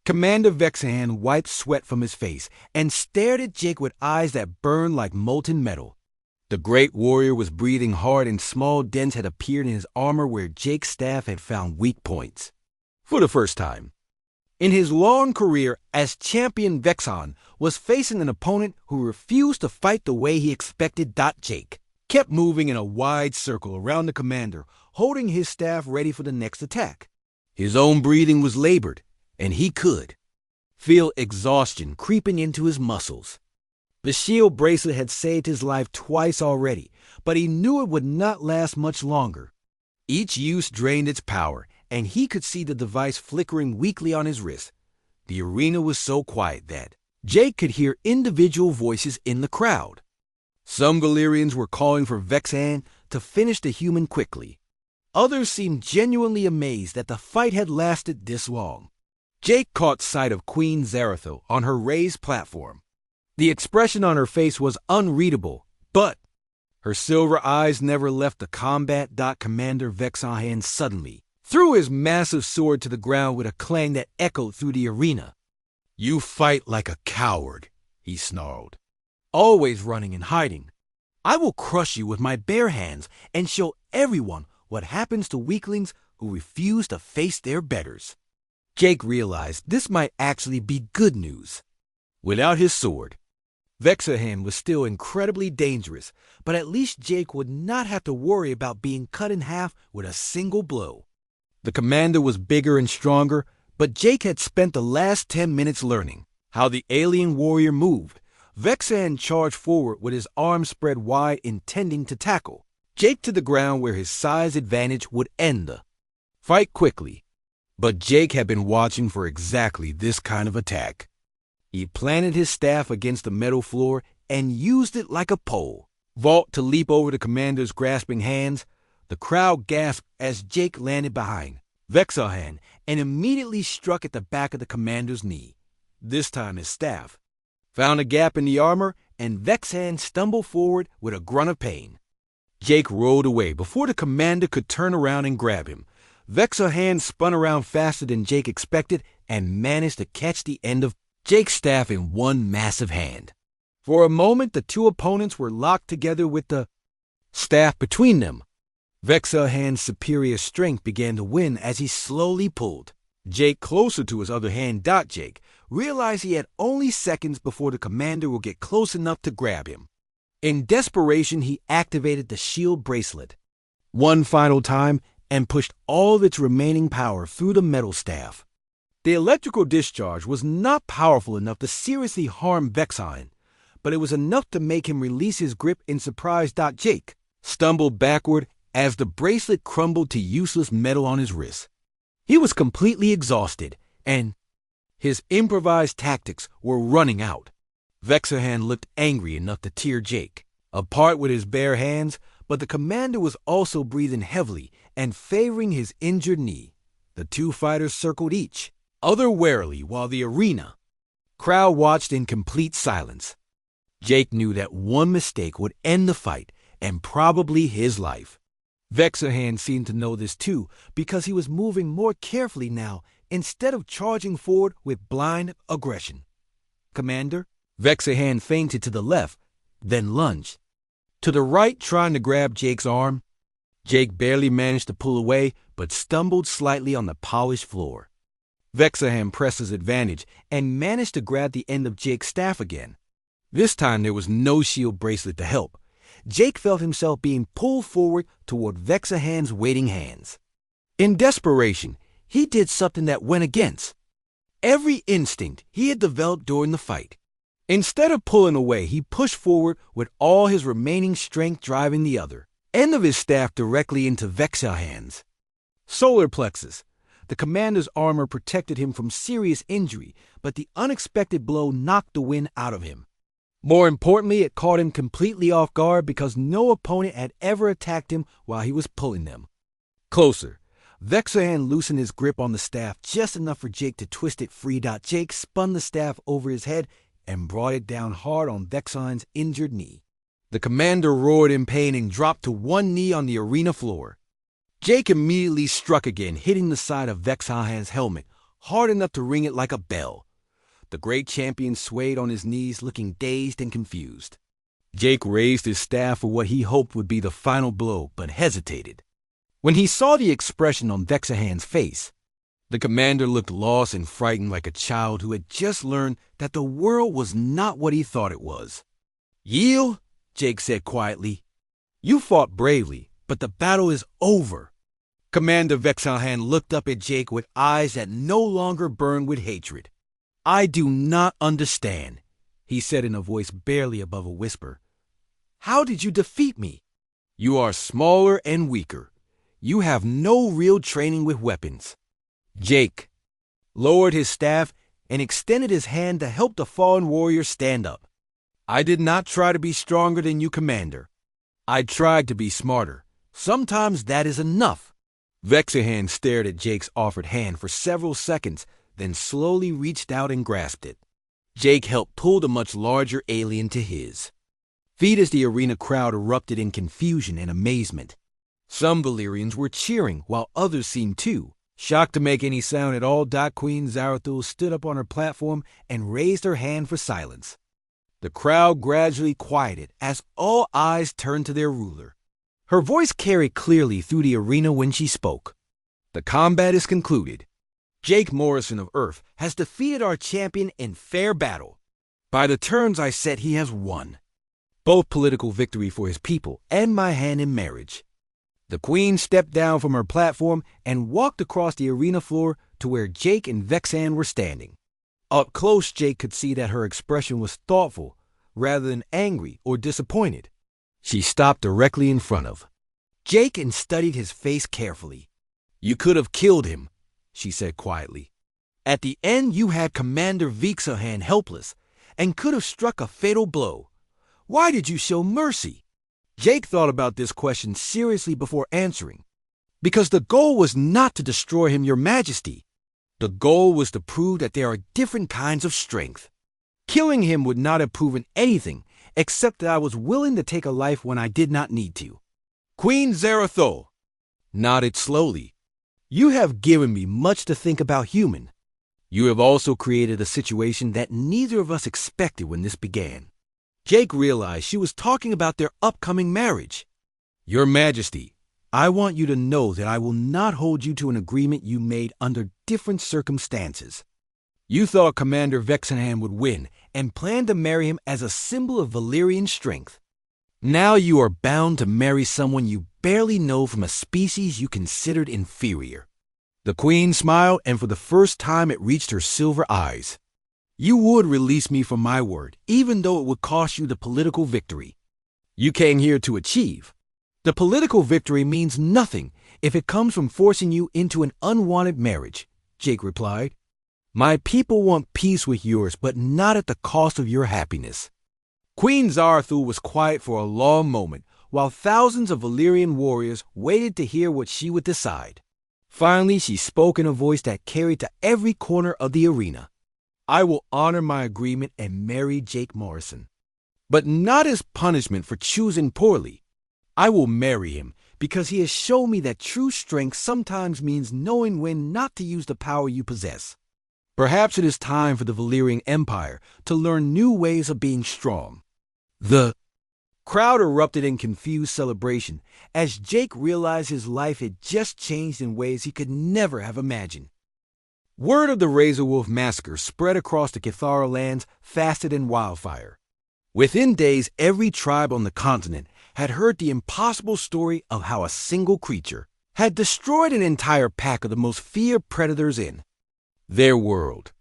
Commander Vexahan wiped sweat from his face and stared at Jake with eyes that burned like molten metal. The great warrior was breathing hard and small dents had appeared in his armor where Jake's staff had found weak points. For the first time in his long career as champion, Vexahan was facing an opponent who refused to fight the way he expected. Jake kept moving in a wide circle around the commander, holding his staff ready for the next attack. His own breathing was labored, and he could feel exhaustion creeping into his muscles. The shield bracelet had saved his life twice already, but he knew it would not last much longer. Each use drained its power, and he could see the device flickering weakly on his wrist. The arena was so quiet that Jake could hear individual voices in the crowd. Some Valyrians were calling for Vexahan to finish the human quickly. Others seemed genuinely amazed that the fight had lasted this long. Jake caught sight of Queen Zarathil on her raised platform. The expression on her face was unreadable, but her silver eyes never left the combat. Commander Vexahan suddenly threw his massive sword to the ground with a clang that echoed through the arena. "You fight like a coward," he snarled. "Always running and hiding. I will crush you with my bare hands and show everyone what happens to weaklings who refuse to face their betters." Jake realized this might actually be good news. Without his sword, Vexahan was still incredibly dangerous, but at least Jake would not have to worry about being cut in half with a single blow. The commander was bigger and stronger, but Jake had spent the last 10 minutes learning how the alien warrior moved. Vexahan charged forward with his arms spread wide, intending to tackle Jake to the ground where his size advantage would end the fight quickly. But Jake had been watching for exactly this kind of attack. He planted his staff against the metal floor and used it like a pole vault to leap over the commander's grasping hands. The crowd gasped as Jake landed behind Vexahan and immediately struck at the back of the commander's knee. This time his staff found a gap in the armor, and Vexahan stumbled forward with a grunt of pain. Jake rolled away before the commander could turn around and grab him. Vexahan spun around faster than Jake expected and managed to catch the end of Jake's staff in one massive hand. For a moment, the two opponents were locked together with the staff between them. Vexahan's superior strength began to win as he slowly pulled Jake closer to his other hand. Jake realized he had only seconds before the commander would get close enough to grab him. In desperation, he activated the shield bracelet one final time and pushed all of its remaining power through the metal staff. The electrical discharge was not powerful enough to seriously harm Vexahan, but it was enough to make him release his grip in surprise. Jake stumbled backward as the bracelet crumbled to useless metal on his wrist. He was completely exhausted, and his improvised tactics were running out. Vexahan looked angry enough to tear Jake apart with his bare hands, but the commander was also breathing heavily and favoring his injured knee. The two fighters circled each other warily while the arena crowd watched in complete silence. Jake knew that one mistake would end the fight and probably his life. Vexahan seemed to know this too, because he was moving more carefully now instead of charging forward with blind aggression. "Commander?" Vexahan feinted to the left, then lunged to the right, trying to grab Jake's arm. Jake barely managed to pull away, but stumbled slightly on the polished floor. Vexahan pressed his advantage and managed to grab the end of Jake's staff again. This time there was no shield bracelet to help. Jake felt himself being pulled forward toward Vexahan's waiting hands. In desperation, he did something that went against every instinct he had developed during the fight. Instead of pulling away, he pushed forward with all his remaining strength, driving the other end of his staff directly into Vexahan's solar plexus. The commander's armor protected him from serious injury, but the unexpected blow knocked the wind out of him. More importantly, it caught him completely off guard because no opponent had ever attacked him while he was pulling them closer. Vexahan loosened his grip on the staff just enough for Jake to twist it free. Jake spun the staff over his head and brought it down hard on Vexahan's injured knee. The commander roared in pain and dropped to one knee on the arena floor. Jake immediately struck again, hitting the side of Vexahan's helmet hard enough to ring it like a bell. The great champion swayed on his knees, looking dazed and confused. Jake raised his staff for what he hoped would be the final blow, but hesitated. When he saw the expression on Vexahan's face, the commander looked lost and frightened like a child who had just learned that the world was not what he thought it was. "Yield," Jake said quietly. "You fought bravely, but the battle is over." Commander Vexahan looked up at Jake with eyes that no longer burned with hatred. "I do not understand," he said in a voice barely above a whisper. "How did you defeat me? You are smaller and weaker. You have no real training with weapons." Jake lowered his staff and extended his hand to help the fallen warrior stand up. "I did not try to be stronger than you, Commander. I tried to be smarter. Sometimes that is enough." Vexahan stared at Jake's offered hand for several seconds, then slowly reached out and grasped it. Jake helped pull the much larger alien to his feet as the arena crowd erupted in confusion and amazement. Some Valyrians were cheering, while others seemed too shocked to make any sound at all. Queen Zarathul stood up on her platform and raised her hand for silence. The crowd gradually quieted as all eyes turned to their ruler. Her voice carried clearly through the arena when she spoke. "The combat is concluded. Jake Morrison of Earth has defeated our champion in fair battle. By the terms I set, he has won both political victory for his people and my hand in marriage." The queen stepped down from her platform and walked across the arena floor to where Jake and Vexan were standing. Up close, Jake could see that her expression was thoughtful rather than angry or disappointed. She stopped directly in front of Jake and studied his face carefully. "You could have killed him," she said quietly. "At the end, you had Commander Vexahan helpless and could have struck a fatal blow. Why did you show mercy?" Jake thought about this question seriously before answering. "Because the goal was not to destroy him, Your Majesty. The goal was to prove that there are different kinds of strength. Killing him would not have proven anything except that I was willing to take a life when I did not need to." Queen Zarathul nodded slowly. "You have given me much to think about, human. You have also created a situation that neither of us expected when this began." Jake realized she was talking about their upcoming marriage. "Your Majesty, I want you to know that I will not hold you to an agreement you made under different circumstances. You thought Commander Vexahan would win and planned to marry him as a symbol of Valyrian strength. Now you are bound to marry someone you barely know from a species you considered inferior." The queen smiled, and for the first time it reached her silver eyes. "You would release me from my word, even though it would cost you the political victory you came here to achieve. The political victory means nothing if it comes from forcing you into an unwanted marriage," Jake replied. "My people want peace with yours, but not at the cost of your happiness." Queen Zarathul was quiet for a long moment, while thousands of Valyrian warriors waited to hear what she would decide. Finally, she spoke in a voice that carried to every corner of the arena. "I will honor my agreement and marry Jake Morrison, but not as punishment for choosing poorly. I will marry him because he has shown me that true strength sometimes means knowing when not to use the power you possess. Perhaps it is time for the Valyrian Empire to learn new ways of being strong." The crowd erupted in confused celebration as Jake realized his life had just changed in ways he could never have imagined. Word of the Razor Wolf massacre spread across the Cathara lands faster than wildfire. Within days, every tribe on the continent had heard the impossible story of how a single creature had destroyed an entire pack of the most feared predators in their world.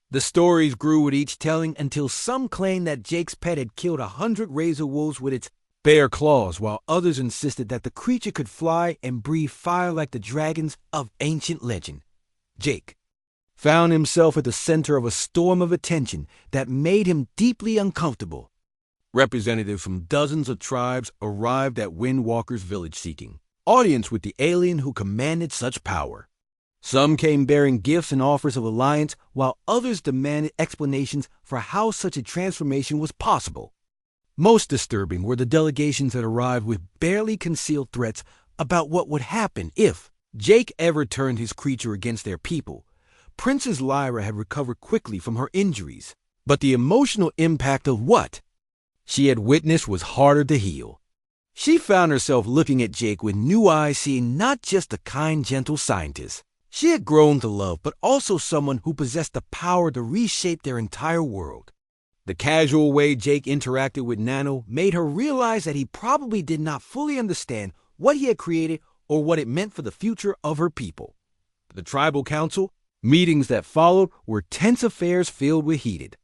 The stories grew with each telling until some claimed that Jake's pet had killed 100 razor wolves with its bare claws, while others insisted that the creature could fly and breathe fire like the dragons of ancient legend. Jake found himself at the center of a storm of attention that made him deeply uncomfortable. Representatives from dozens of tribes arrived at Windwalker's village seeking audience with the alien who commanded such power. Some came bearing gifts and offers of alliance, while others demanded explanations for how such a transformation was possible. Most disturbing were the delegations that arrived with barely concealed threats about what would happen if Jake ever turned his creature against their people, Princess Lyra had recovered quickly from her injuries, but the emotional impact of what she had witnessed was harder to heal. She found herself looking at Jake with new eyes, seeing not just a kind, gentle scientist she had grown to love, but also someone who possessed the power to reshape their entire world. The casual way Jake interacted with Nano made her realize that he probably did not fully understand what he had created or what it meant for the future of her people. The tribal council meetings that followed were tense affairs filled with heated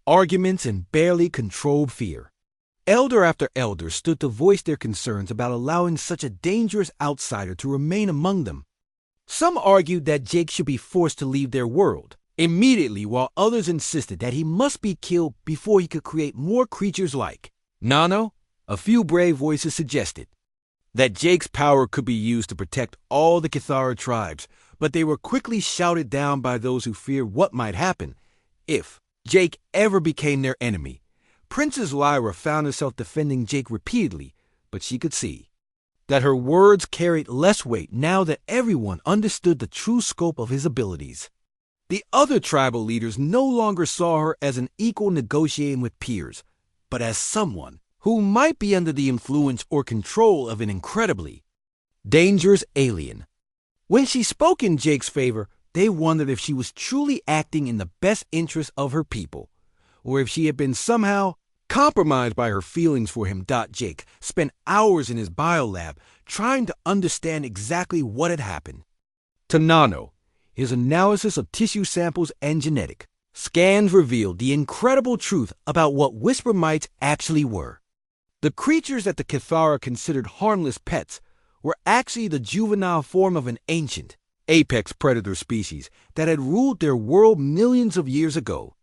arguments and barely controlled fear. Elder after elder stood to voice their concerns about allowing such a dangerous outsider to remain among them. Some argued that Jake should be forced to leave their world immediately, while others insisted that he must be killed before he could create more creatures like Nano. A few brave voices suggested that Jake's power could be used to protect all the Cathara tribes, but they were quickly shouted down by those who feared what might happen if Jake ever became their enemy. Princess Lyra found herself defending Jake repeatedly, but she could see that her words carried less weight now that everyone understood the true scope of his abilities. The other tribal leaders no longer saw her as an equal negotiating with peers, but as someone who might be under the influence or control of an incredibly dangerous alien. When she spoke in Jake's favor, they wondered if she was truly acting in the best interest of her people, or if she had been somehow compromised by her feelings for him. Jake spent hours in his biolab trying to understand exactly what had happened. To Nano, his analysis of tissue samples and genetic scans revealed the incredible truth about what whisper mites actually were. The creatures that the Cathara considered harmless pets were actually the juvenile form of an ancient apex predator species that had ruled their world millions of years ago.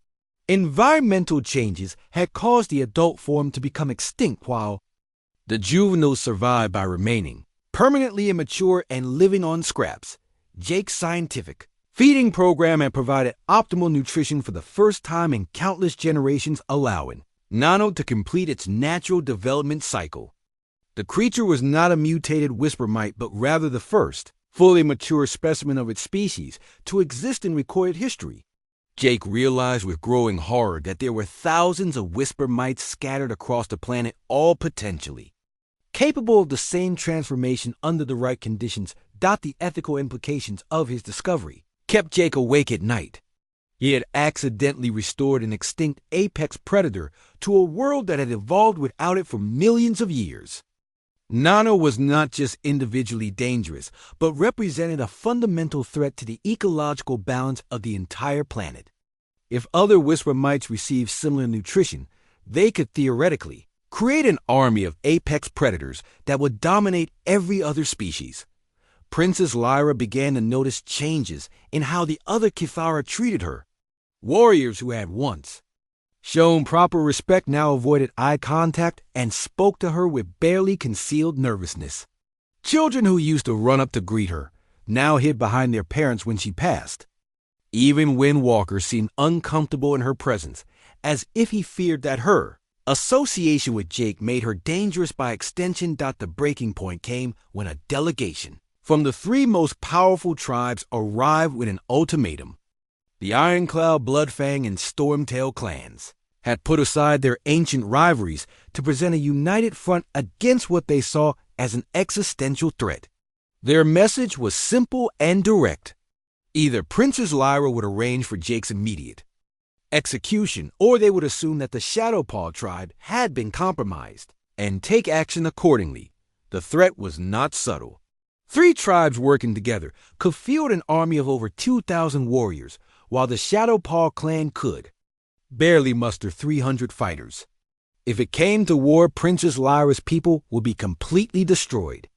Environmental changes had caused the adult form to become extinct, while the juveniles survived by remaining permanently immature and living on scraps. Jake's scientific feeding program had provided optimal nutrition for the first time in countless generations, allowing Nano to complete its natural development cycle. The creature was not a mutated whisper mite, but rather the first fully mature specimen of its species to exist in recorded history. Jake realized with growing horror that there were thousands of whisper mites scattered across the planet, all potentially capable of the same transformation under the right conditions. The ethical implications of his discovery kept Jake awake at night. He had accidentally restored an extinct apex predator to a world that had evolved without it for millions of years. Nano was not just individually dangerous, but represented a fundamental threat to the ecological balance of the entire planet. If other whisper mites received similar nutrition, they could theoretically create an army of apex predators that would dominate every other species. Princess Lyra began to notice changes in how the other Cathara treated her. Warriors who had once shown proper respect now avoided eye contact and spoke to her with barely concealed nervousness. Children who used to run up to greet her now hid behind their parents when she passed. Even Windwalker seemed uncomfortable in her presence, as if he feared that her association with Jake made her dangerous by extension. The breaking point came when a delegation from the three most powerful tribes arrived with an ultimatum. The Ironcloud, Bloodfang, and Stormtail clans had put aside their ancient rivalries to present a united front against what they saw as an existential threat. Their message was simple and direct. Either Princess Lyra would arrange for Jake's immediate execution, or they would assume that the Shadowpaw tribe had been compromised and take action accordingly. The threat was not subtle. 3 tribes working together could field an army of over 2,000 warriors, while the Shadowpaw clan could barely muster 300 fighters. If it came to war, Princess Lyra's people would be completely destroyed.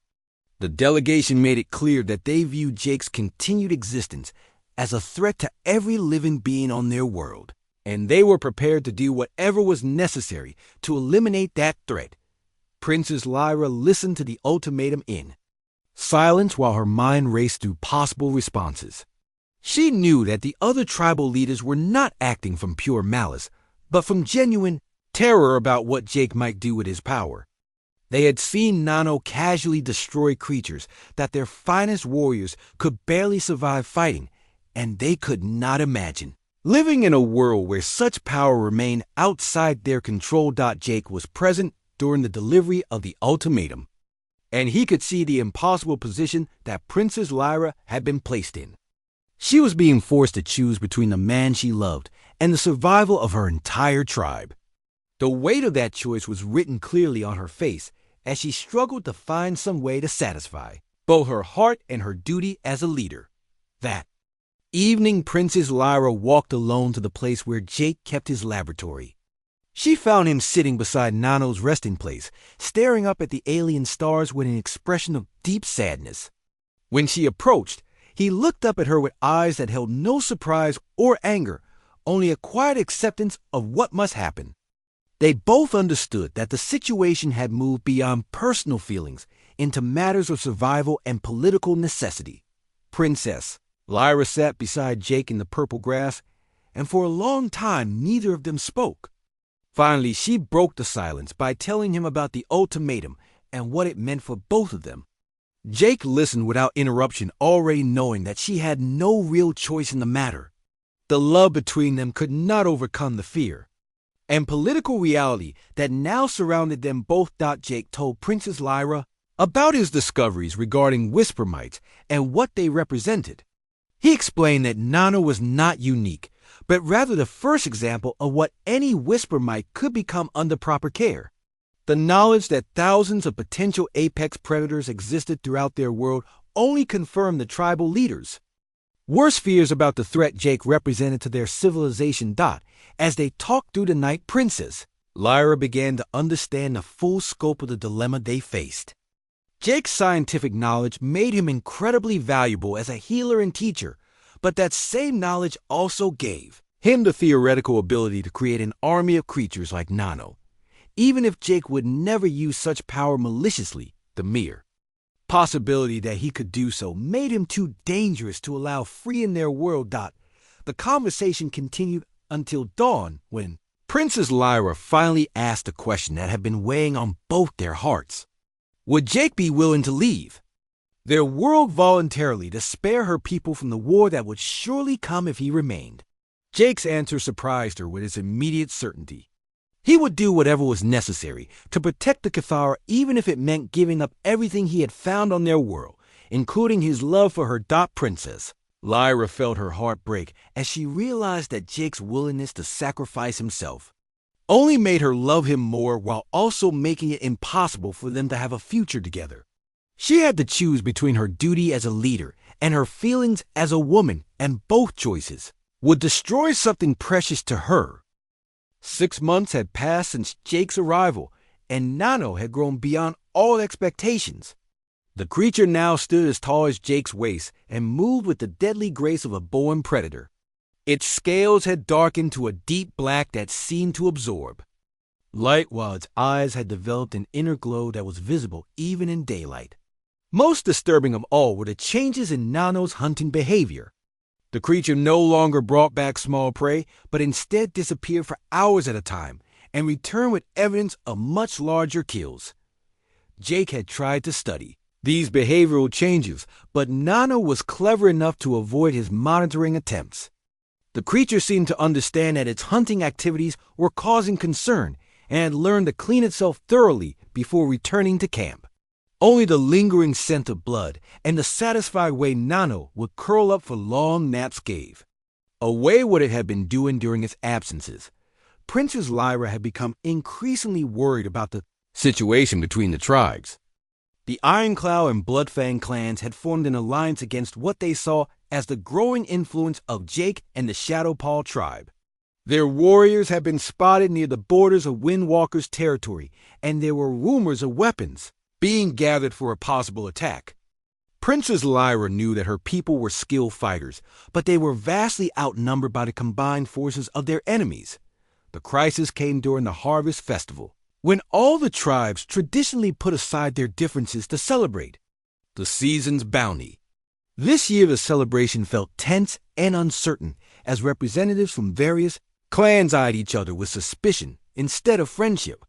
The delegation made it clear that they viewed Jake's continued existence as a threat to every living being on their world, and they were prepared to do whatever was necessary to eliminate that threat. Princess Lyra listened to the ultimatum in silence while her mind raced through possible responses. She knew that the other tribal leaders were not acting from pure malice, but from genuine terror about what Jake might do with his power. They had seen Nano casually destroy creatures that their finest warriors could barely survive fighting, and they could not imagine living in a world where such power remained outside their control. Jake was present during the delivery of the ultimatum, and he could see the impossible position that Princess Lyra had been placed in. She was being forced to choose between the man she loved and the survival of her entire tribe. The weight of that choice was written clearly on her face as she struggled to find some way to satisfy both her heart and her duty as a leader. That evening, Princess Lyra walked alone to the place where Jake kept his laboratory. She found him sitting beside Nano's resting place, staring up at the alien stars with an expression of deep sadness. When she approached, he looked up at her with eyes that held no surprise or anger, only a quiet acceptance of what must happen. They both understood that the situation had moved beyond personal feelings into matters of survival and political necessity. Princess Lyra sat beside Jake in the purple grass, and for a long time neither of them spoke. Finally, she broke the silence by telling him about the ultimatum and what it meant for both of them. Jake listened without interruption, already knowing that she had no real choice in the matter. The love between them could not overcome the fear and political reality that now surrounded them both. Jake told Princess Lyra about his discoveries regarding whisper mites and what they represented. He explained that Nano was not unique, but rather the first example of what any whisper mite could become under proper care. The knowledge that thousands of potential apex predators existed throughout their world only confirmed the tribal leaders' worst fears about the threat Jake represented to their civilization. As they talked through the night, Princess Lyra began to understand the full scope of the dilemma they faced. Jake's scientific knowledge made him incredibly valuable as a healer and teacher, but that same knowledge also gave him the theoretical ability to create an army of creatures like Nano. Even if Jake would never use such power maliciously, the mere possibility that he could do so made him too dangerous to allow free in their world. The conversation continued until dawn, when Princess Lyra finally asked a question that had been weighing on both their hearts. Would Jake be willing to leave their world voluntarily to spare her people from the war that would surely come if he remained? Jake's answer surprised her with its immediate certainty. He would do whatever was necessary to protect the Cathara, even if it meant giving up everything he had found on their world, including his love for her. Princess Lyra felt her heart break as she realized that Jake's willingness to sacrifice himself only made her love him more, while also making it impossible for them to have a future together. She had to choose between her duty as a leader and her feelings as a woman, and both choices would destroy something precious to her. 6 months had passed since Jake's arrival, and Nano had grown beyond all expectations. The creature now stood as tall as Jake's waist and moved with the deadly grace of a born predator. Its scales had darkened to a deep black that seemed to absorb light, while its eyes had developed an inner glow that was visible even in daylight. Most disturbing of all were the changes in Nano's hunting behavior. The creature no longer brought back small prey, but instead disappeared for hours at a time and returned with evidence of much larger kills. Jake had tried to study these behavioral changes, but Nano was clever enough to avoid his monitoring attempts. The creature seemed to understand that its hunting activities were causing concern and had learned to clean itself thoroughly before returning to camp. Only the lingering scent of blood and the satisfied way Nano would curl up for long naps gave away what it had been doing during its absences. Princess Lyra had become increasingly worried about the situation between the tribes. The Ironclaw and Bloodfang clans had formed an alliance against what they saw as the growing influence of Jake and the Shadowpaw tribe. Their warriors had been spotted near the borders of Windwalker's territory, and there were rumors of weapons being gathered for a possible attack. Princess Lyra knew that her people were skilled fighters, but they were vastly outnumbered by the combined forces of their enemies. The crisis came during the Harvest Festival, when all the tribes traditionally put aside their differences to celebrate the season's bounty. This year the celebration felt tense and uncertain as representatives from various clans eyed each other with suspicion instead of friendship.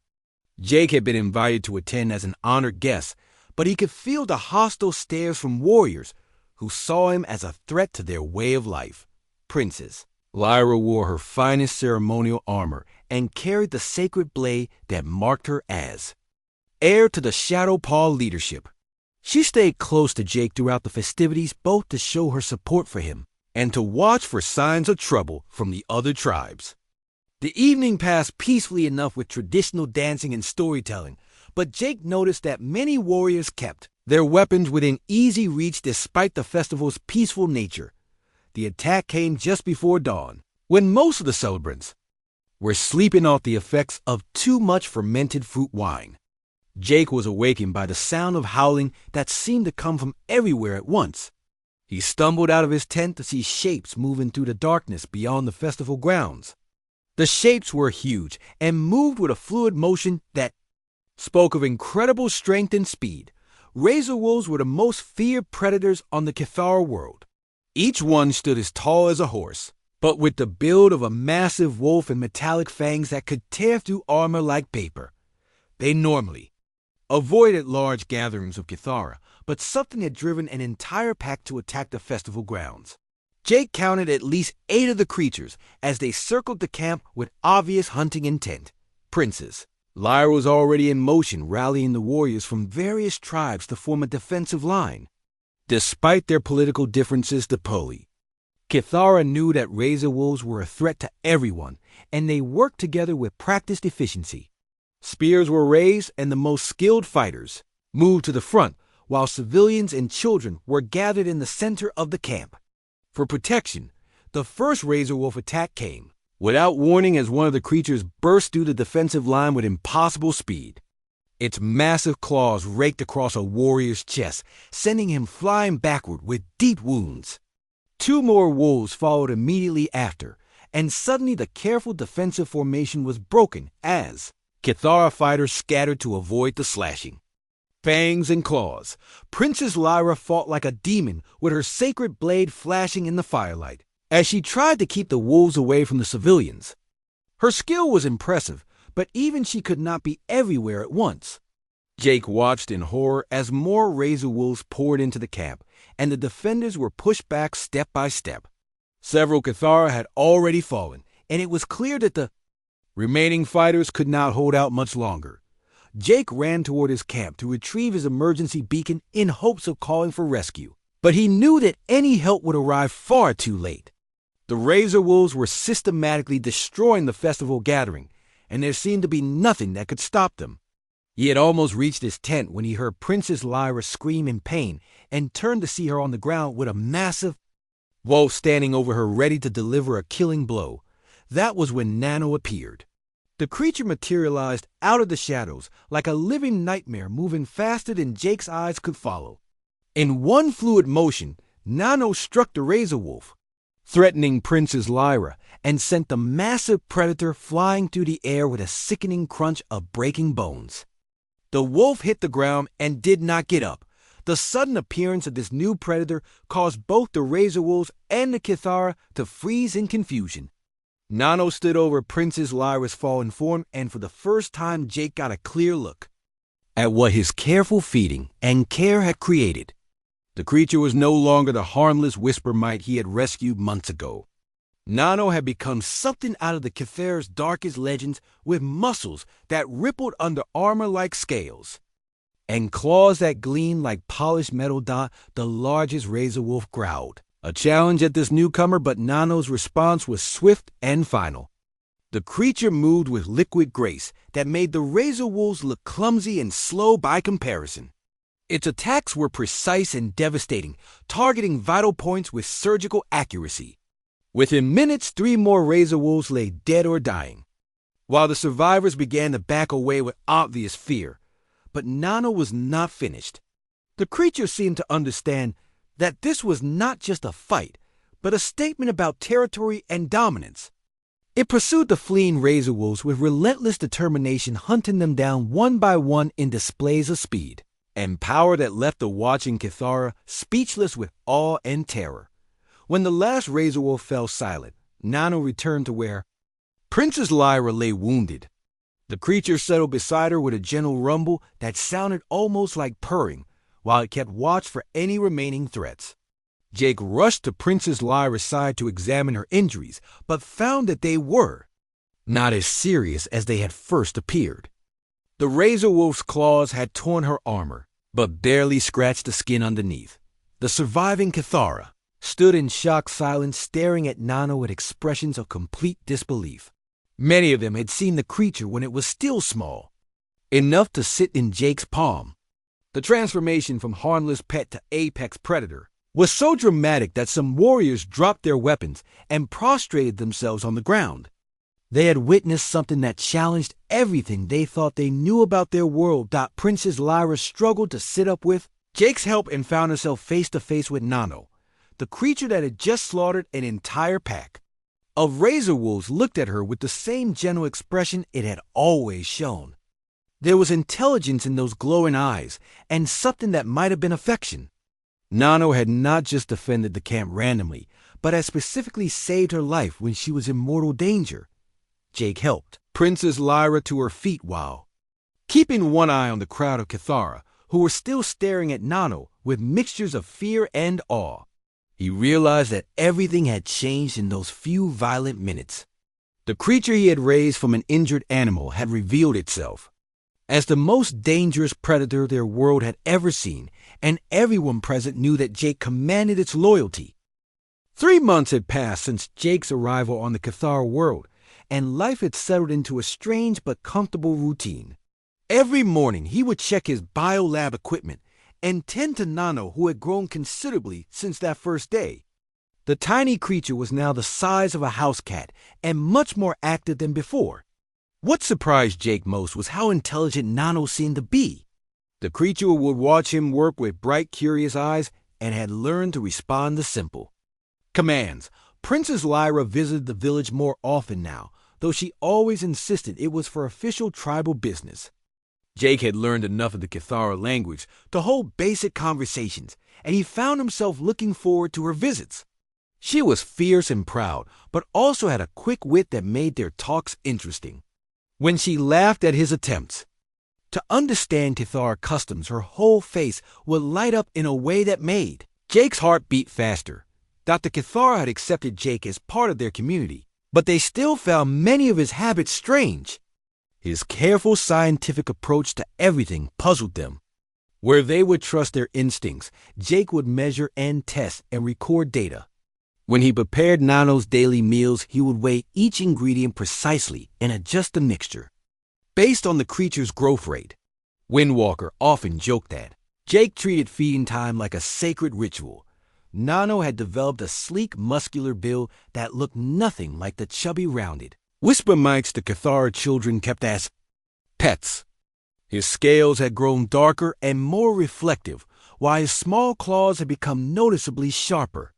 Jake had been invited to attend as an honored guest, but he could feel the hostile stares from warriors who saw him as a threat to their way of life. Princess Lyra wore her finest ceremonial armor and carried the sacred blade that marked her as heir to the Shadow Paw leadership. She stayed close to Jake throughout the festivities, both to show her support for him and to watch for signs of trouble from the other tribes. The evening passed peacefully enough with traditional dancing and storytelling, but Jake noticed that many warriors kept their weapons within easy reach despite the festival's peaceful nature. The attack came just before dawn, when most of the celebrants were sleeping off the effects of too much fermented fruit wine. Jake was awakened by the sound of howling that seemed to come from everywhere at once. He stumbled out of his tent to see shapes moving through the darkness beyond the festival grounds. The shapes were huge and moved with a fluid motion that spoke of incredible strength and speed. Razor wolves were the most feared predators on the Cathara world. Each one stood as tall as a horse, but with the build of a massive wolf and metallic fangs that could tear through armor like paper. They normally avoided large gatherings of Cathara, but something had driven an entire pack to attack the festival grounds. Jake counted at least 8 of the creatures as they circled the camp with obvious hunting intent. Princess Lyra was already in motion, rallying the warriors from various tribes to form a defensive line. Despite their political differences to Poli, Cathara knew that razor wolves were a threat to everyone, and they worked together with practiced efficiency. Spears were raised, and the most skilled fighters moved to the front, while civilians and children were gathered in the center of the camp. For protection, the first razor wolf attack came without warning as one of the creatures burst through the defensive line with impossible speed. Its massive claws raked across a warrior's chest, sending him flying backward with deep wounds. 2 more wolves followed immediately after, and suddenly the careful defensive formation was broken as Cathara fighters scattered to avoid the slashing. Fangs and claws, Princess Lyra fought like a demon with her sacred blade flashing in the firelight as she tried to keep the wolves away from the civilians. Her skill was impressive, but even she could not be everywhere at once. Jake watched in horror as more razor wolves poured into the camp, and the defenders were pushed back step by step. Several Cathara had already fallen, and it was clear that the remaining fighters could not hold out much longer. Jake ran toward his camp to retrieve his emergency beacon in hopes of calling for rescue, but he knew that any help would arrive far too late. The razor wolves were systematically destroying the festival gathering, and there seemed to be nothing that could stop them. He had almost reached his tent when he heard Princess Lyra scream in pain and turned to see her on the ground with a massive wolf standing over her ready to deliver a killing blow. That was when Nano appeared. The creature materialized out of the shadows like a living nightmare, moving faster than Jake's eyes could follow. In one fluid motion, Nano struck the razor wolf, threatening Princess Lyra, and sent the massive predator flying through the air with a sickening crunch of breaking bones. The wolf hit the ground and did not get up. The sudden appearance of this new predator caused both the razor wolves and the Cathara to freeze in confusion. Nano stood over Princess Lyra's fallen form, and for the first time Jake got a clear look at what his careful feeding and care had created. The creature was no longer the harmless whisper mite he had rescued months ago. Nano had become something out of the Cathara's darkest legends, with muscles that rippled under armor like scales, and claws that gleamed like polished metal. The largest razor wolf growled, a challenge at this newcomer, but Nano's response was swift and final. The creature moved with liquid grace that made the razor wolves look clumsy and slow by comparison. Its attacks were precise and devastating, targeting vital points with surgical accuracy. Within minutes, 3 more razor wolves lay dead or dying, while the survivors began to back away with obvious fear. But Nano was not finished. The creature seemed to understand that this was not just a fight, but a statement about territory and dominance. It pursued the fleeing razor wolves with relentless determination, hunting them down one by one in displays of speed and power that left the watching Cathara speechless with awe and terror. When the last razor wolf fell silent, Nano returned to where Princess Lyra lay wounded. The creature settled beside her with a gentle rumble that sounded almost like purring, while it kept watch for any remaining threats. Jake rushed to Princess Lyra's side to examine her injuries, but found that they were not as serious as they had first appeared. The Razor Wolf's claws had torn her armor, but barely scratched the skin underneath. The surviving Cathara stood in shocked silence, staring at Nano with expressions of complete disbelief. Many of them had seen the creature when it was still small, enough to sit in Jake's palm. The transformation from harmless pet to apex predator was so dramatic that some warriors dropped their weapons and prostrated themselves on the ground. They had witnessed something that challenged everything they thought they knew about their world. Princess Lyra struggled to sit up with Jake's help and found herself face to face with Nano, the creature that had just slaughtered an entire pack of razor wolves. Looked at her with the same gentle expression it had always shown. There was intelligence in those glowing eyes and something that might have been affection. Nano had not just defended the camp randomly, but had specifically saved her life when she was in mortal danger. Jake helped Princess Lyra to her feet while keeping one eye on the crowd of Cathara, who were still staring at Nano with mixtures of fear and awe. He realized that everything had changed in those few violent minutes. The creature he had raised from an injured animal had revealed itself as the most dangerous predator their world had ever seen, and everyone present knew that Jake commanded its loyalty. 3 months had passed since Jake's arrival on the Cathara world, and life had settled into a strange but comfortable routine. Every morning he would check his biolab equipment and tend to Nano, who had grown considerably since that first day. The tiny creature was now the size of a house cat and much more active than before. What surprised Jake most was how intelligent Nano seemed to be. The creature would watch him work with bright, curious eyes and had learned to respond to simple commands. Princess Lyra visited the village more often now, though she always insisted it was for official tribal business. Jake had learned enough of the Cathara language to hold basic conversations, and he found himself looking forward to her visits. She was fierce and proud, but also had a quick wit that made their talks interesting. When she laughed at his attempts to understand Cathara customs, her whole face would light up in a way that made Jake's heart beat faster. Dr. Cathara had accepted Jake as part of their community, but they still found many of his habits strange. His careful scientific approach to everything puzzled them. Where they would trust their instincts, Jake would measure and test and record data. When he prepared Nano's daily meals, he would weigh each ingredient precisely and adjust the mixture based on the creature's growth rate. Windwalker often joked that Jake treated feeding time like a sacred ritual. Nano had developed a sleek, muscular build that looked nothing like the chubby, rounded whisper mites the Cathara children kept as pets. His scales had grown darker and more reflective, while his small claws had become noticeably sharper.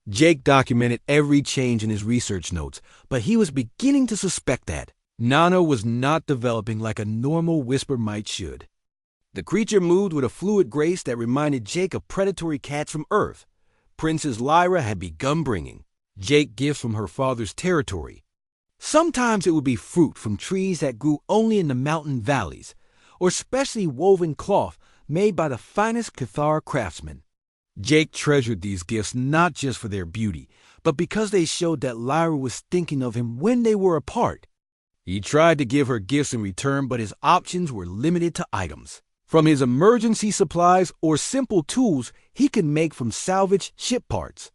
Jake documented every change in his research notes, but he was beginning to suspect that Nano was not developing like a normal whisper mite should. The creature moved with a fluid grace that reminded Jake of predatory cats from Earth. Princess Lyra had begun bringing Jake gifts from her father's territory. Sometimes it would be fruit from trees that grew only in the mountain valleys, or specially woven cloth made by the finest Cathara craftsmen. Jake treasured these gifts not just for their beauty, but because they showed that Lyra was thinking of him when they were apart. He tried to give her gifts in return, but his options were limited to items from his emergency supplies or simple tools he could make from salvaged ship parts.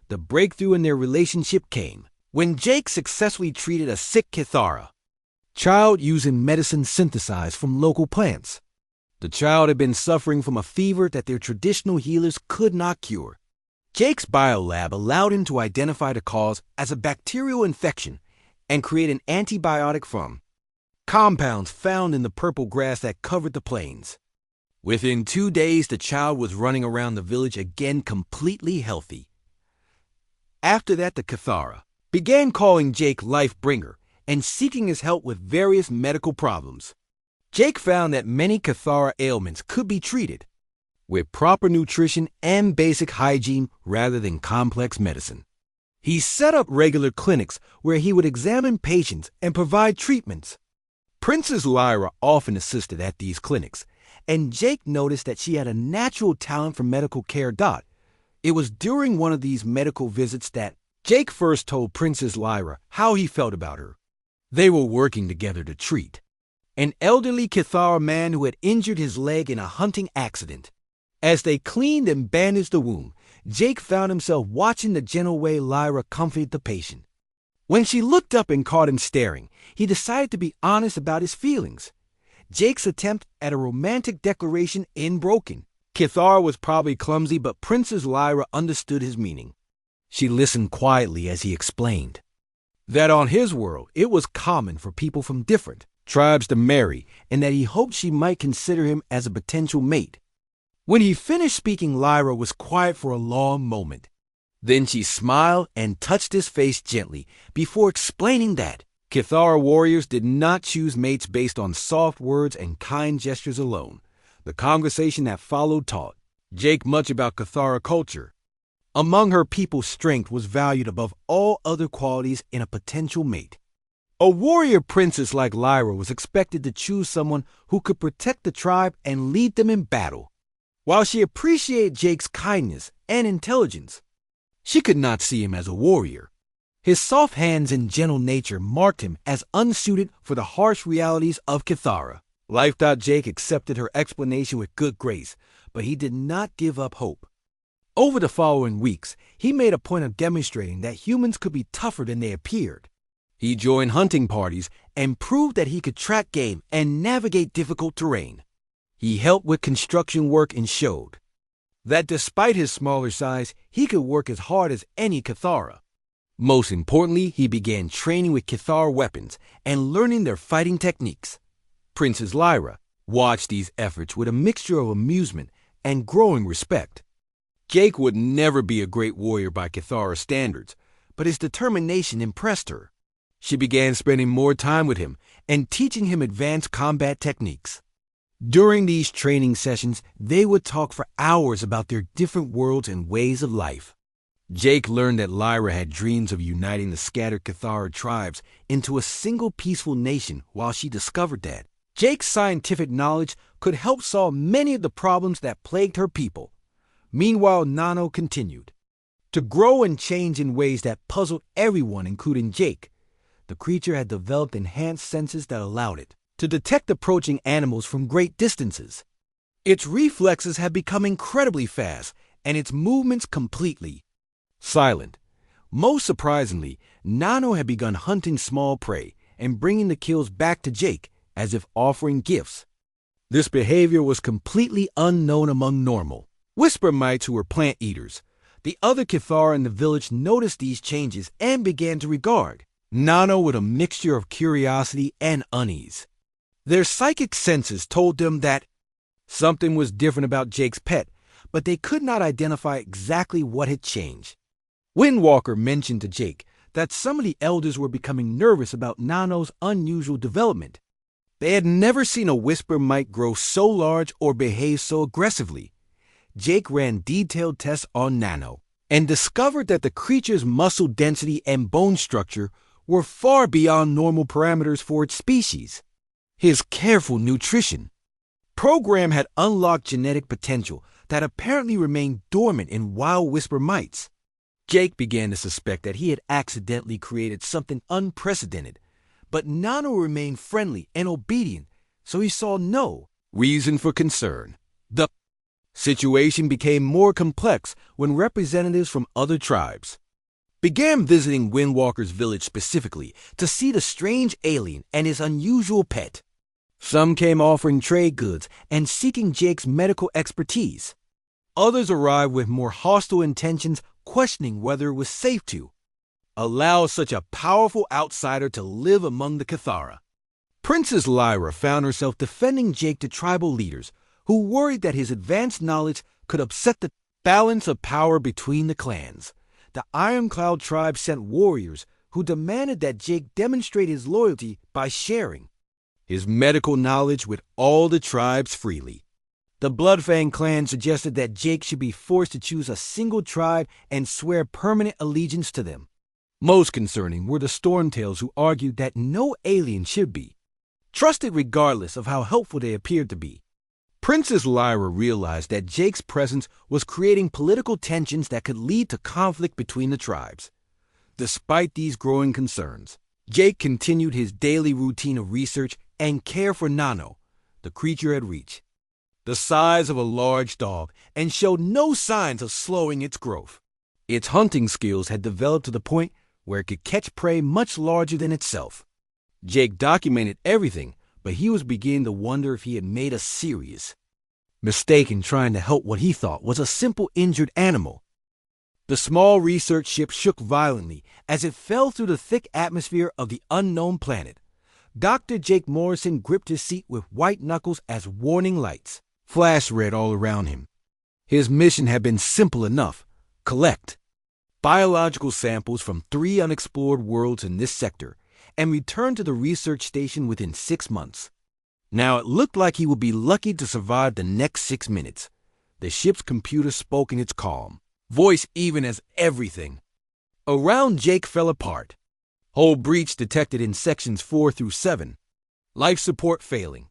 The breakthrough in their relationship came when Jake successfully treated a sick Cathara child using medicine synthesized from local plants. The child had been suffering from a fever that their traditional healers could not cure. Jake's biolab allowed him to identify the cause as a bacterial infection and create an antibiotic from compounds found in the purple grass that covered the plains. Within 2 days, the child was running around the village again, completely healthy. After that, the Cathara began calling Jake Life-Bringer and seeking his help with various medical problems. Jake found that many Cathara ailments could be treated with proper nutrition and basic hygiene rather than complex medicine. He set up regular clinics where he would examine patients and provide treatments. Princess Lyra often assisted at these clinics, and Jake noticed that she had a natural talent for medical care. It was during one of these medical visits that Jake first told Princess Lyra how he felt about her. They were working together to treat an elderly Cathara man who had injured his leg in a hunting accident. As they cleaned and bandaged the wound, Jake found himself watching the gentle way Lyra comforted the patient. When she looked up and caught him staring, he decided to be honest about his feelings. Jake's attempt at a romantic declaration ended broken. Cathara was probably clumsy, but Princess Lyra understood his meaning. She listened quietly as he explained that on his world it was common for people from different tribes to marry, and that he hoped she might consider him as a potential mate. When he finished speaking, Lyra was quiet for a long moment. Then she smiled and touched his face gently before explaining that Cathara warriors did not choose mates based on soft words and kind gestures alone. The conversation that followed taught Jake much about Cathara culture. Among her people, strength was valued above all other qualities in a potential mate. A warrior princess like Lyra was expected to choose someone who could protect the tribe and lead them in battle. While she appreciated Jake's kindness and intelligence, she could not see him as a warrior. His soft hands and gentle nature marked him as unsuited for the harsh realities of Cathara. Jake accepted her explanation with good grace, but he did not give up hope. Over the following weeks, he made a point of demonstrating that humans could be tougher than they appeared. He joined hunting parties and proved that he could track game and navigate difficult terrain. He helped with construction work and showed that despite his smaller size, he could work as hard as any Cathara. Most importantly, he began training with Cathara weapons and learning their fighting techniques. Princess Lyra watched these efforts with a mixture of amusement and growing respect. Jake would never be a great warrior by Cathara standards, but his determination impressed her. She began spending more time with him and teaching him advanced combat techniques. During these training sessions, they would talk for hours about their different worlds and ways of life. Jake learned that Lyra had dreams of uniting the scattered Cathara tribes into a single peaceful nation, while she discovered that Jake's scientific knowledge could help solve many of the problems that plagued her people. Meanwhile, Nano continued to grow and change in ways that puzzled everyone, including Jake. The creature had developed enhanced senses that allowed it to detect approaching animals from great distances. Its reflexes had become incredibly fast, and its movements completely silent. Most surprisingly, Nano had begun hunting small prey and bringing the kills back to Jake as if offering gifts. This behavior was completely unknown among normal whisper mites who were plant eaters. The other Cathara in the village noticed these changes and began to regard Nano with a mixture of curiosity and unease. Their psychic senses told them that something was different about Jake's pet, but they could not identify exactly what had changed. Windwalker mentioned to Jake that some of the elders were becoming nervous about Nano's unusual development. They had never seen a whisper mite grow so large or behave so aggressively. Jake ran detailed tests on Nano and discovered that the creature's muscle density and bone structure were far beyond normal parameters for its species. His careful nutrition program had unlocked genetic potential that apparently remained dormant in wild whisper mites. Jake began to suspect that he had accidentally created something unprecedented, but Nano remained friendly and obedient, so he saw no reason for concern. The situation became more complex when representatives from other tribes began visiting Windwalker's village specifically to see the strange alien and his unusual pet. Some came offering trade goods and seeking Jake's medical expertise. Others arrived with more hostile intentions, questioning whether it was safe to allow such a powerful outsider to live among the Cathara. Princess Lyra found herself defending Jake to tribal leaders who worried that his advanced knowledge could upset the balance of power between the clans. The Ironcloud tribe sent warriors who demanded that Jake demonstrate his loyalty by sharing his medical knowledge with all the tribes freely. The Bloodfang clan suggested that Jake should be forced to choose a single tribe and swear permanent allegiance to them. Most concerning were the Stormtails, who argued that no alien should be trusted regardless of how helpful they appeared to be. Princess Lyra realized that Jake's presence was creating political tensions that could lead to conflict between the tribes. Despite these growing concerns, Jake continued his daily routine of research and care for Nano, the creature at reach, the size of a large dog, and showed no signs of slowing its growth. Its hunting skills had developed to the point where it could catch prey much larger than itself. Jake documented everything, but he was beginning to wonder if he had made a serious mistake in trying to help what he thought was a simple injured animal. The small research ship shook violently as it fell through the thick atmosphere of the unknown planet. Dr. Jake Morrison gripped his seat with white knuckles as warning lights flashed red all around him. His mission had been simple enough: collect biological samples from 3 unexplored worlds in this sector and return to the research station within 6 months. Now it looked like he would be lucky to survive the next 6 minutes. The ship's computer spoke in its calm voice even as everything around Jake fell apart. Hull breach detected in sections 4 through 7. Life support failing.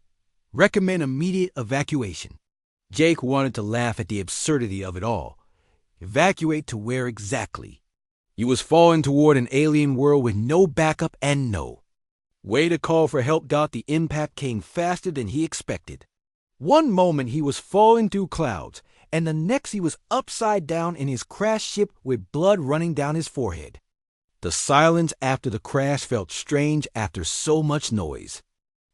Recommend immediate evacuation. Jake wanted to laugh at the absurdity of it all. Evacuate to where exactly? He was falling toward an alien world with no backup and no way to call for help. The impact came faster than he expected. One moment he was falling through clouds, and the next he was upside down in his crashed ship with blood running down his forehead. The silence after the crash felt strange after so much noise.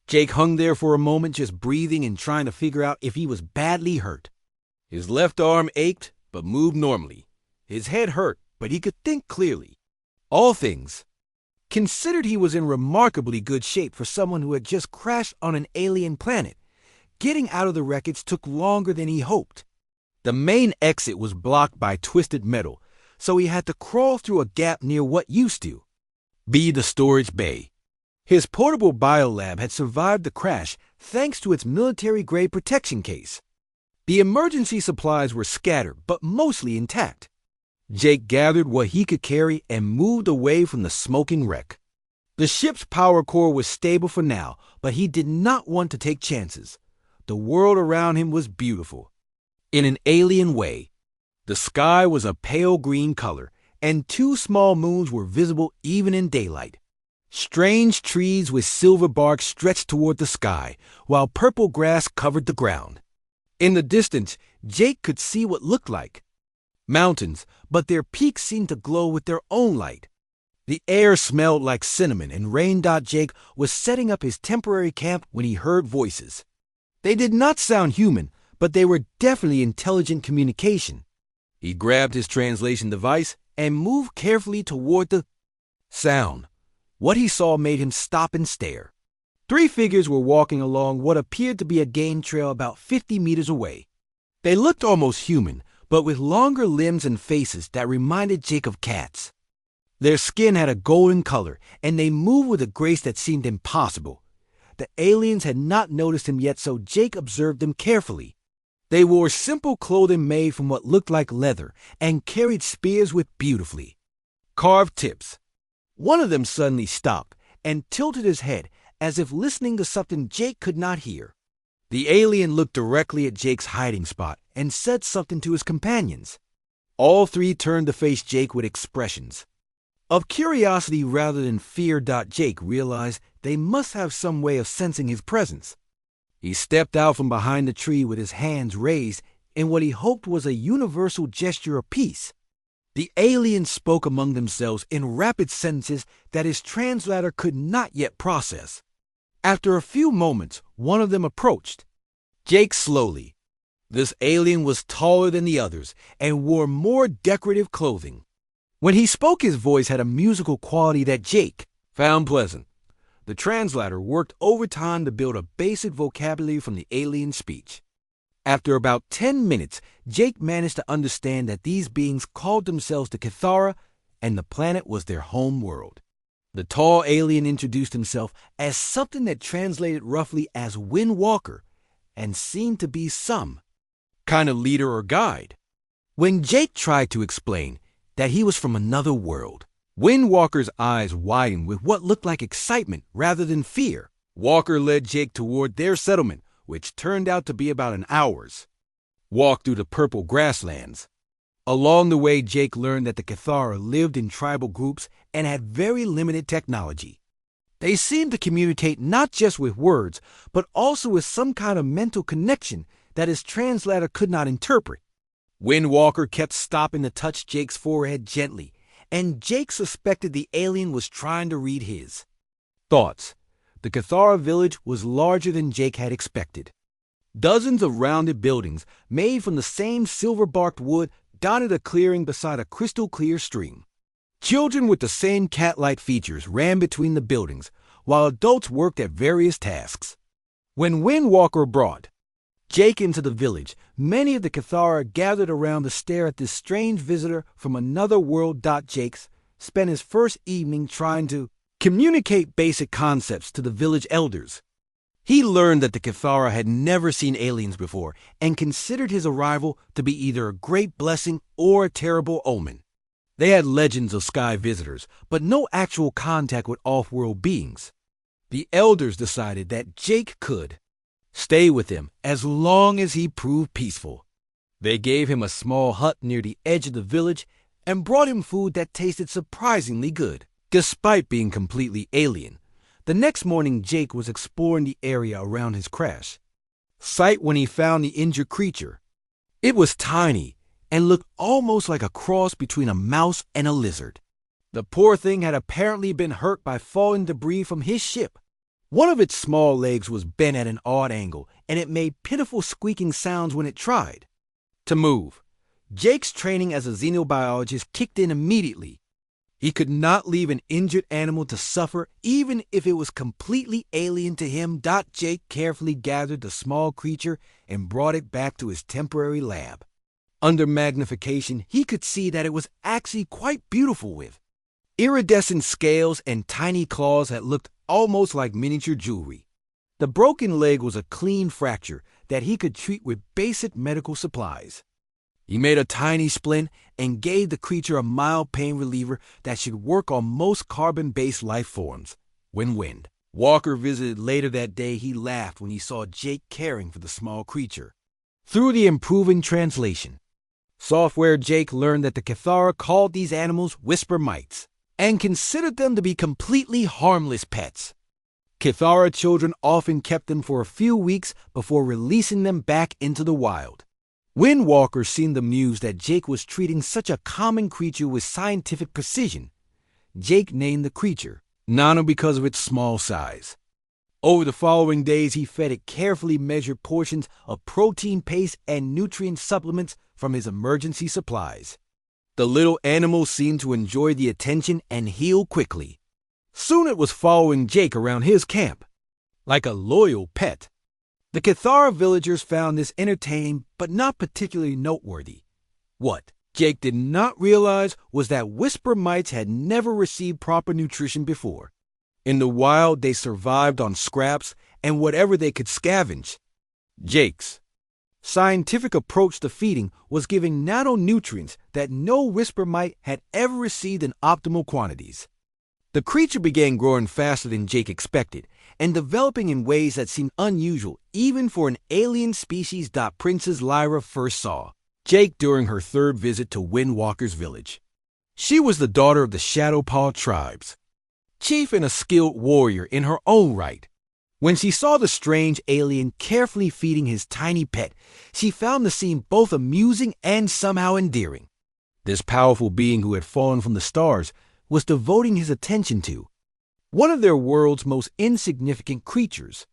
Jake hung there for a moment, just breathing and trying to figure out if he was badly hurt. His left arm ached, but moved normally. His head hurt, but he could think clearly. All things considered, he was in remarkably good shape for someone who had just crashed on an alien planet. Getting out of the wreckage took longer than he hoped. The main exit was blocked by twisted metal, so he had to crawl through a gap near what used to be the storage bay. His portable biolab had survived the crash thanks to its military-grade protection case. The emergency supplies were scattered, but mostly intact. Jake gathered what he could carry and moved away from the smoking wreck. The ship's power core was stable for now, but he did not want to take chances. The world around him was beautiful in an alien way. The sky was a pale green color, and 2 small moons were visible even in daylight. Strange trees with silver bark stretched toward the sky, while purple grass covered the ground. In the distance, Jake could see what looked like mountains, but their peaks seemed to glow with their own light. The air smelled like cinnamon, and Rain. Jake was setting up his temporary camp when he heard voices. They did not sound human, but they were definitely intelligent communication. He grabbed his translation device and moved carefully toward the sound. What he saw made him stop and stare. 3 figures were walking along what appeared to be a game trail about 50 meters away. They looked almost human, but with longer limbs and faces that reminded Jake of cats. Their skin had a golden color, and they moved with a grace that seemed impossible. The aliens had not noticed him yet, so Jake observed them carefully. They wore simple clothing made from what looked like leather and carried spears with beautifully carved tips. One of them suddenly stopped and tilted his head as if listening to something Jake could not hear. The alien looked directly at Jake's hiding spot and said something to his companions. All 3 turned to face Jake with expressions of curiosity rather than fear. Jake realized they must have some way of sensing his presence. He stepped out from behind the tree with his hands raised in what he hoped was a universal gesture of peace. The aliens spoke among themselves in rapid sentences that his translator could not yet process. After a few moments, one of them approached Jake slowly. This alien was taller than the others and wore more decorative clothing. When he spoke, his voice had a musical quality that Jake found pleasant. The translator worked overtime to build a basic vocabulary from the alien speech. After about 10 minutes, Jake managed to understand that these beings called themselves the Cathara, and the planet was their home world. The tall alien introduced himself as something that translated roughly as Windwalker, and seemed to be some kind of leader or guide. When Jake tried to explain that he was from another world, Windwalker's eyes widened with what looked like excitement rather than fear. Walker led Jake toward their settlement, which turned out to be about an hour's walk through the purple grasslands. Along the way, Jake learned that the Cathara lived in tribal groups and had very limited technology. They seemed to communicate not just with words, but also with some kind of mental connection that his translator could not interpret. Windwalker kept stopping to touch Jake's forehead gently, and Jake suspected the alien was trying to read his thoughts. The Cathara village was larger than Jake had expected. Dozens of rounded buildings, made from the same silver-barked wood, dotted a clearing beside a crystal-clear stream. Children with the same cat-like features ran between the buildings, while adults worked at various tasks. When Windwalker brought Jake into the village, many of the Cathara gathered around to stare at this strange visitor from another world. Jake spent his first evening trying to communicate basic concepts to the village elders. He learned that the Cathara had never seen aliens before and considered his arrival to be either a great blessing or a terrible omen. They had legends of sky visitors, but no actual contact with off-world beings. The elders decided that Jake could stay with them as long as he proved peaceful. They gave him a small hut near the edge of the village and brought him food that tasted surprisingly good, despite being completely alien. The next morning, Jake was exploring the area around his crash site when he found the injured creature. It was tiny and looked almost like a cross between a mouse and a lizard. The poor thing had apparently been hurt by falling debris from his ship. One of its small legs was bent at an odd angle, and it made pitiful squeaking sounds when it tried to move. Jake's training as a xenobiologist kicked in immediately. He could not leave an injured animal to suffer, even if it was completely alien to him. Jake carefully gathered the small creature and brought it back to his temporary lab. Under magnification, he could see that it was actually quite beautiful, with iridescent scales and tiny claws that looked almost like miniature jewelry. The broken leg was a clean fracture that he could treat with basic medical supplies. He made a tiny splint and gave the creature a mild pain reliever that should work on most carbon-based life forms. When Walker visited later that day, he laughed when he saw Jake caring for the small creature. Through the improving translation software, Jake learned that the Cathara called these animals whisper mites and considered them to be completely harmless pets. Cathara children often kept them for a few weeks before releasing them back into the wild. Windwalker seemed amused that Jake was treating such a common creature with scientific precision. Jake named the creature Nano because of its small size. Over the following days, he fed it carefully measured portions of protein paste and nutrient supplements from his emergency supplies. The little animal seemed to enjoy the attention and heal quickly. Soon it was following Jake around his camp, like a loyal pet. The Cathara villagers found this entertaining but not particularly noteworthy. What Jake did not realize was that whisper mites had never received proper nutrition before. In the wild, they survived on scraps and whatever they could scavenge. Jake's scientific approach to feeding was giving nanonutrients that no whisper mite had ever received in optimal quantities. The creature began growing faster than Jake expected and developing in ways that seemed unusual even for an alien species. Princess Lyra first saw Jake during her third visit to Windwalker's village. She was the daughter of the Shadowpaw tribes, chief and a skilled warrior in her own right. When she saw the strange alien carefully feeding his tiny pet, she found the scene both amusing and somehow endearing. This powerful being who had fallen from the stars was devoting his attention to one of their world's most insignificant creatures.